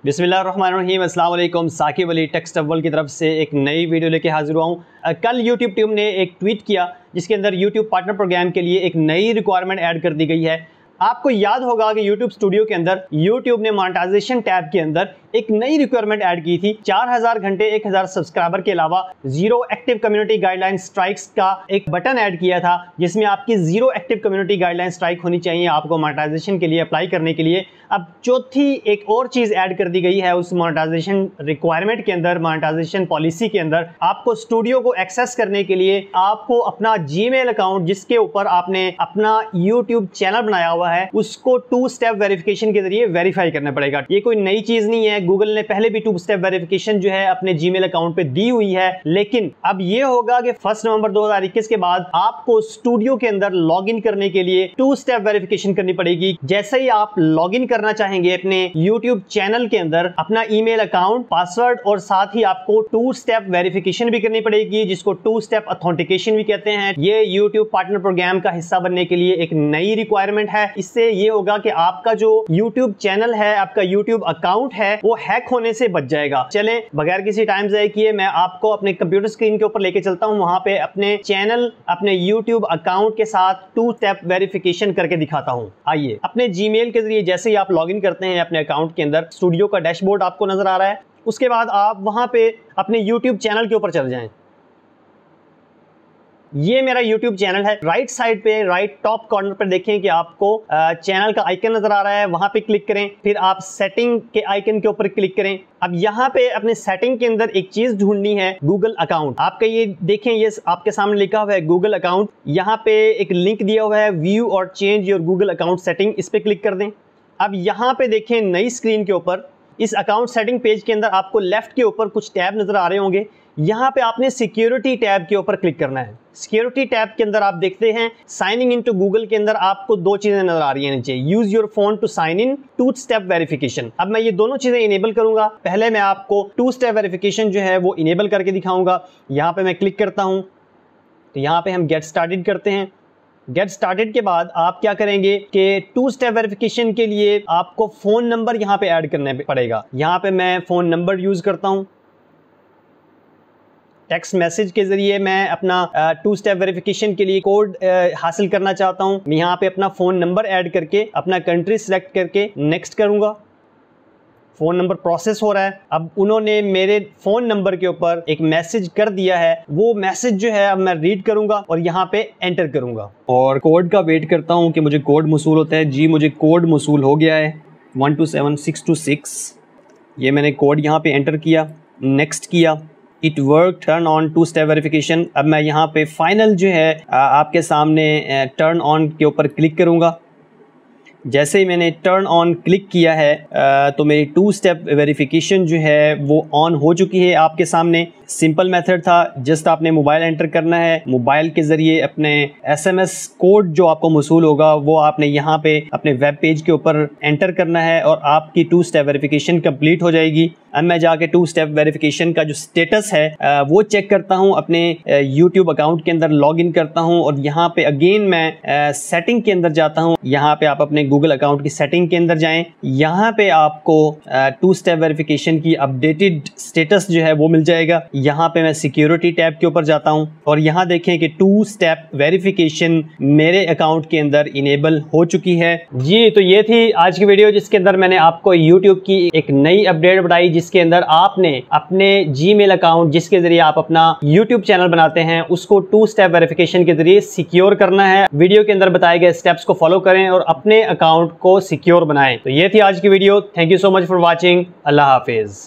बिस्मिल्लाहिर्रहमानिर्रहीम, अस्सलाम वालेकुम। Saqib Ali tech stuff world की तरफ से एक नई वीडियो लेके हाजिर हुआ हूँ। कल यूट्यूब टीम ने एक ट्वीट किया जिसके अंदर यूट्यूब पार्टनर प्रोग्राम के लिए एक नई रिक्वायरमेंट ऐड कर दी गई है। आपको याद होगा कि यूट्यूब स्टूडियो के अंदर यूट्यूब ने मोनेटाइजेशन टैब के अंदर एक नई रिक्वायरमेंट ऐड की थी। 4000 घंटे 1000 सब्सक्राइबर के अलावा zero active community guideline strikes का एक बटन ऐड किया था जिसमें आपकी zero active community guideline strike होनी चाहिए आपको मोनेटाइजेशन के लिए अप्लाई करने के लिए। अब चौथी एक और चीज ऐड कर दी गई है उस मोनेटाइजेशन रिक्वायरमेंट के अंदर, मोनेटाइजेशन पॉलिसी के अंदर। आपको स्टूडियो को एक्सेस करने के लिए आपको अपना जीमेल अकाउंट जिसके ऊपर आपने अपना यूट्यूब चैनल बनाया हुआ है उसको 2 स्टेप वेरिफिकेशन के जरिए वेरीफाई करना पड़ेगा। ये कोई नई चीज नहीं है, गूगल ने पहले भी 2 स्टेप वेरिफिकेशन जो है अपने जीमेल अकाउंट पे दी हुई है, लेकिन अब ये होगा कि 1 नवंबर 2021 के बाद आपको स्टूडियो के अंदर लॉगिन करने के लिए 2 स्टेप वेरिफिकेशन करनी पड़ेगी। जैसे ही आप लॉगिन करना चाहेंगे अपने यूट्यूब चैनल के अंदर, अपना ईमेल अकाउंट, पासवर्ड और साथ ही आपको 2 स्टेप वेरिफिकेशन भी करनी पड़ेगी जिसको 2 स्टेप ऑथेंटिकेशन भी कहते हैं। ये यूट्यूब पार्टनर प्रोग्राम का हिस्सा बनने के लिए एक नई रिक्वायरमेंट है। इससे ये होगा कि आपका जो यूट्यूब चैनल है, आपका यूट्यूब अकाउंट है, वो हैक होने से बच जाएगा। चलें बगैर किसी टाइम ज़ाया किए मैं आपको अपने कंप्यूटर स्क्रीन के ऊपर लेके चलता हूं, वहां पे अपने चैनल, अपने यूट्यूब अकाउंट के साथ 2 स्टेप वेरिफिकेशन करके दिखाता हूं। आइए, अपने जीमेल के जरिए जैसे ही आप लॉगिन करते हैं अपने अकाउंट के अंदर, स्टूडियो का डैशबोर्ड आपको नजर आ रहा है। उसके बाद आप वहां पे अपने यूट्यूब चैनल के ऊपर चले जाएं। ये मेरा YouTube चैनल है। राइट साइड पे राइट टॉप कॉर्नर पर देखें कि आपको चैनल का आइकन नजर आ रहा है, वहां पे क्लिक करें। फिर आप सेटिंग के आइकन के ऊपर क्लिक करें। अब यहाँ पे अपने सेटिंग के अंदर एक चीज ढूंढनी है, गूगल अकाउंट। आपका ये देखें, ये आपके सामने लिखा हुआ है गूगल अकाउंट। यहाँ पे एक लिंक दिया हुआ है व्यू और change your Google account setting, इस पे क्लिक कर दें। अब यहाँ पे देखें नई स्क्रीन के ऊपर इस अकाउंट सेटिंग पेज के अंदर आपको लेफ्ट के ऊपर कुछ टैब नजर आ रहे होंगे। यहाँ पे आपने सिक्योरिटी टैब के ऊपर क्लिक करना है। सिक्योरिटी टैब के अंदर आप देखते हैं साइनिंग इन टू गूगल के अंदर आपको 2 चीजें नजर आ रही हैं नीचे, use your phone to sign in, 2 step verification. अब मैं ये दोनों चीजें इनेबल करूंगा। पहले मैं आपको 2 स्टेप वेरिफिकेशन जो है वो इनेबल करके दिखाऊंगा। यहाँ पे मैं क्लिक करता हूँ तो यहाँ पे हम गेट स्टार्टेड करते हैं। गेट स्टार्टेड के बाद आप क्या करेंगे कि 2 स्टेप वेरिफिकेशन के लिए आपको फोन नंबर यहाँ पे ऐड करना पड़ेगा। यहाँ पे मैं फोन नंबर यूज करता हूँ। टेक्स्ट मैसेज के जरिए मैं अपना 2 स्टेप वेरिफिकेशन के लिए कोड हासिल करना चाहता हूँ। मैं यहाँ पे अपना फोन नंबर ऐड करके अपना कंट्री सिलेक्ट करके नेक्स्ट करूंगा। फोन नंबर प्रोसेस हो रहा है। अब उन्होंने मेरे फोन नंबर के ऊपर एक मैसेज कर दिया है, वो मैसेज जो है अब मैं रीड करूंगा और यहाँ पे एंटर करूंगा और कोड का वेट करता हूँ कि मुझे कोड मसूल होता है। जी, मुझे कोड मसूल हो गया है 127626। ये मैंने कोड यहाँ पे एंटर किया, नेक्स्ट किया, it work, turn on 2 step verification. अब मैं यहाँ पे फाइनल जो है आपके सामने टर्न ऑन के ऊपर क्लिक करूँगा। जैसे ही मैंने टर्न ऑन क्लिक किया है तो मेरी 2 स्टेप वेरिफिकेशन जो है वो ऑन हो चुकी है आपके सामने। सिंपल मेथड था, जस्ट आपने मोबाइल एंटर करना है, मोबाइल के जरिए अपने SMS कोड जो आपको मसूल होगा वो आपने यहाँ पे अपने वेब पेज के ऊपर एंटर करना है और आपकी 2 स्टेप वेरिफिकेशन कंप्लीट हो जाएगी। अब मैं जाके 2 स्टेप वेरिफिकेशन का जो स्टेटस है वो चेक करता हूँ, अपने YouTube अकाउंट के अंदर लॉग इन करता हूँ और यहाँ पे अगेन मैं सेटिंग के अंदर जाता हूँ। यहाँ पे आप अपने गूगल अकाउंट की सेटिंग के अंदर जाएं। यहाँ पे आपको 2 स्टेप वेरिफिकेशन की अपडेटेड स्टेटस जो है वो मिल जाएगा। यहाँ पे मैं सिक्योरिटी टैब के ऊपर जाता हूँ और यहाँ देखें कि 2 स्टेप वेरिफिकेशन मेरे अकाउंट के अंदर इनेबल हो चुकी है। जी, तो ये थी आज की वीडियो जिसके अंदर मैंने आपको YouTube की एक नई अपडेट बताई जिसके अंदर आपने अपने जीमेल अकाउंट जिसके जरिए आप अपना YouTube चैनल बनाते हैं उसको 2 स्टेप वेरिफिकेशन के जरिए सिक्योर करना है। वीडियो के अंदर बताए गए स्टेप्स को फॉलो करें और अपने अकाउंट को सिक्योर बनाएं। तो ये थी आज की video. Thank you so much for watching. Allah Hafiz.